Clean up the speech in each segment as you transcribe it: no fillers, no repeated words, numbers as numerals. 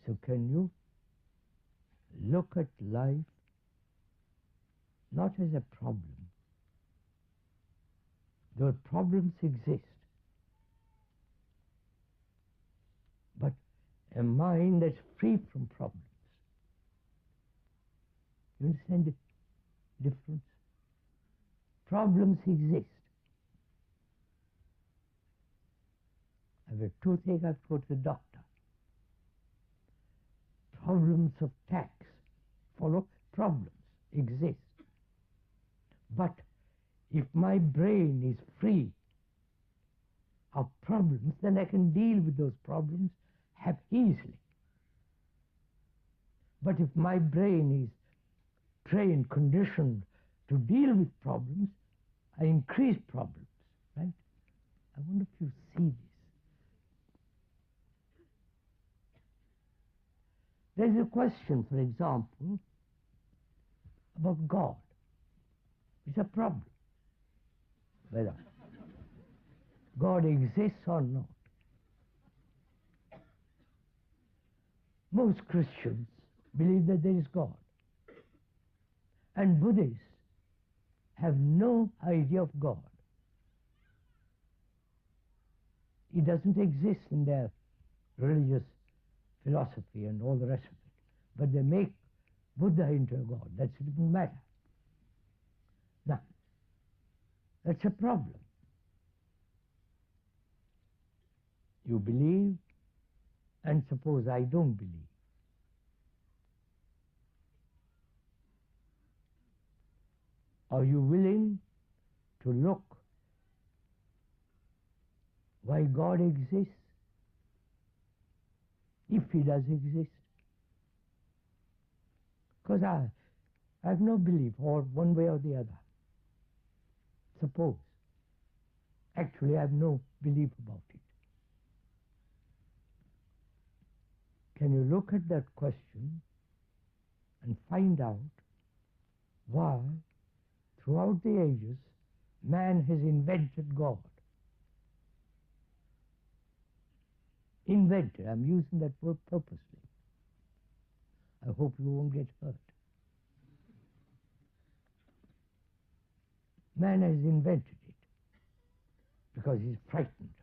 So can you look at life not as a problem? Those problems exist, but a mind that's free from problems. You understand the difference? Problems exist. I have a toothache, I have to go to the doctor. Problems of tax, follow? Problems exist. But if my brain is free of problems, then I can deal with those problems easily. But if my brain is trained, conditioned to deal with problems, I increase problems, right? I wonder if you see this. There's a question, for example, about God. It's a problem. Whether God exists or not. Most Christians believe that there is God. And Buddhists have no idea of God. He doesn't exist in their religious philosophy and all the rest of it. But they make Buddha into a God. That's a different matter. Now, that's a problem. You believe, and suppose I don't believe. Are you willing to look why God exists? If he does exist. Because I have no belief, or one way or the other. Suppose. Actually, I have no belief about it. Can you look at that question and find out why, throughout the ages, man has invented God? Invented. I'm using that word purposely. I hope you won't get hurt. Man has invented it because he's frightened.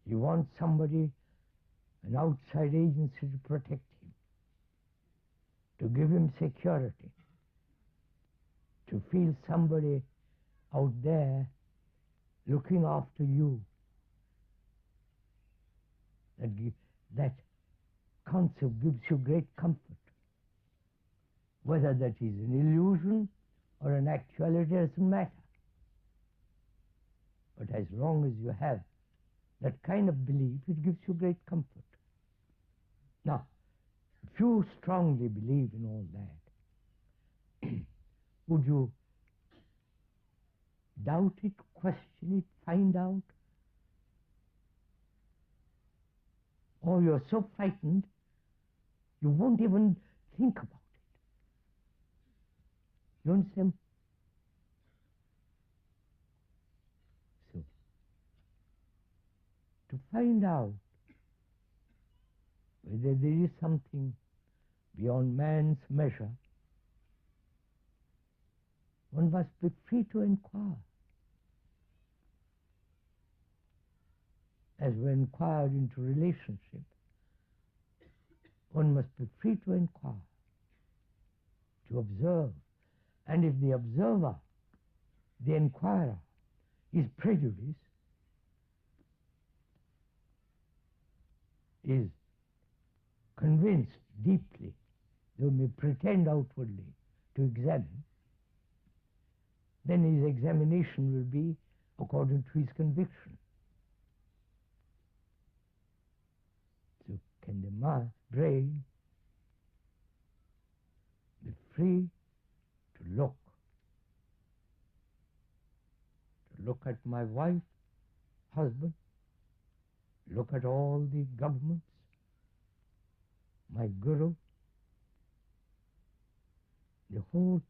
He wants somebody, an outside agency, to protect him, to give him security, to feel somebody out there looking after you. That concept gives you great comfort. Whether that is an illusion or an actuality doesn't matter. But as long as you have that kind of belief, it gives you great comfort. Now, if you strongly believe in all that, would you doubt it, question it, find out? Or you're so frightened, you won't even think about it. You understand? So, to find out whether there is something beyond man's measure, one must be free to inquire. As we inquire into relationship, one must be free to inquire, to observe. And if the observer, the inquirer, is prejudiced, is convinced deeply, though may pretend outwardly to examine, then his examination will be according to his conviction. So can the brain be free to look at my wife, husband, look at all the governments, my guru, the whole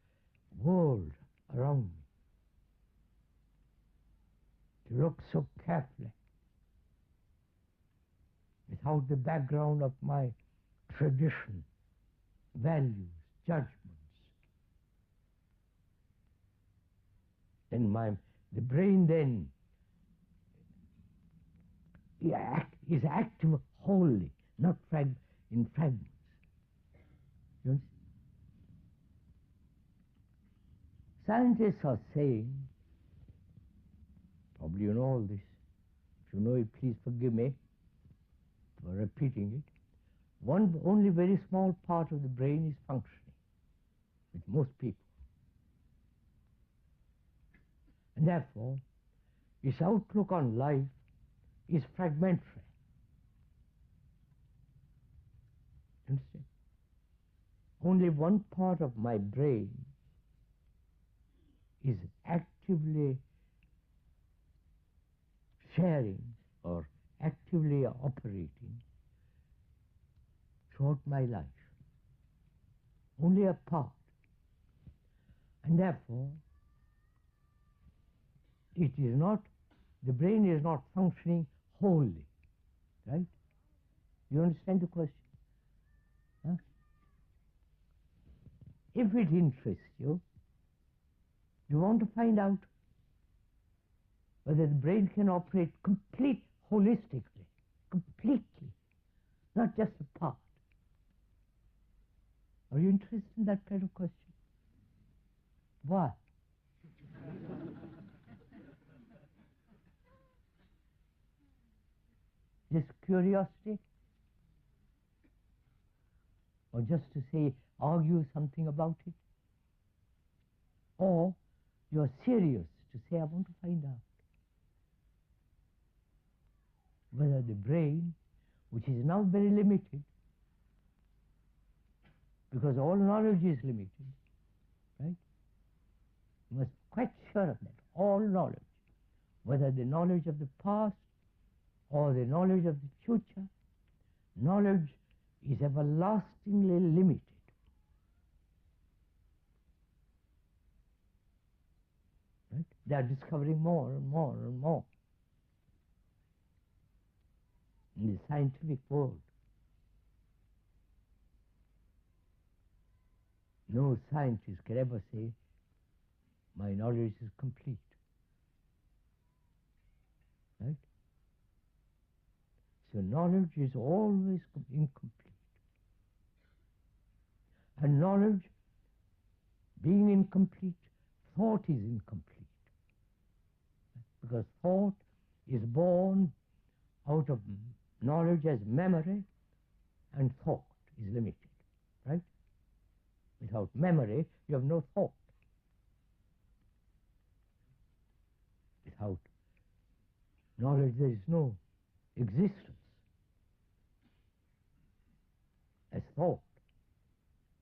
world around me, to look so carefully, without the background of my tradition, values, judgments, then the brain then is active wholly, not in fragments. You understand? Scientists are saying, probably you know all this, if you know it, please forgive me for repeating it. Only very small part of the brain is functioning with most people. And therefore, its outlook on life is fragmentary. Understand? Only one part of my brain is actively sharing or actively operating throughout my life. Only a part. And therefore, the brain is not functioning wholly. Right? You understand the question? Huh? If it interests you, you want to find out whether the brain can operate holistically, completely, not just a part. Are you interested in that kind of question? Why? Just curiosity? Or just to argue something about it? Or you're serious to say, I want to find out whether the brain, which is now very limited, because all knowledge is limited, right? You must be quite sure of that. All knowledge, whether the knowledge of the past or the knowledge of the future, knowledge is everlastingly limited. Right? They are discovering more and more and more in the scientific world. No scientist can ever say, my knowledge is complete. Right? So knowledge is always incomplete. And knowledge, being incomplete, thought is incomplete. Because thought is born out of knowledge as memory, and thought is limited. Right? Without memory, you have no thought. Without knowledge, there is no existence as thought.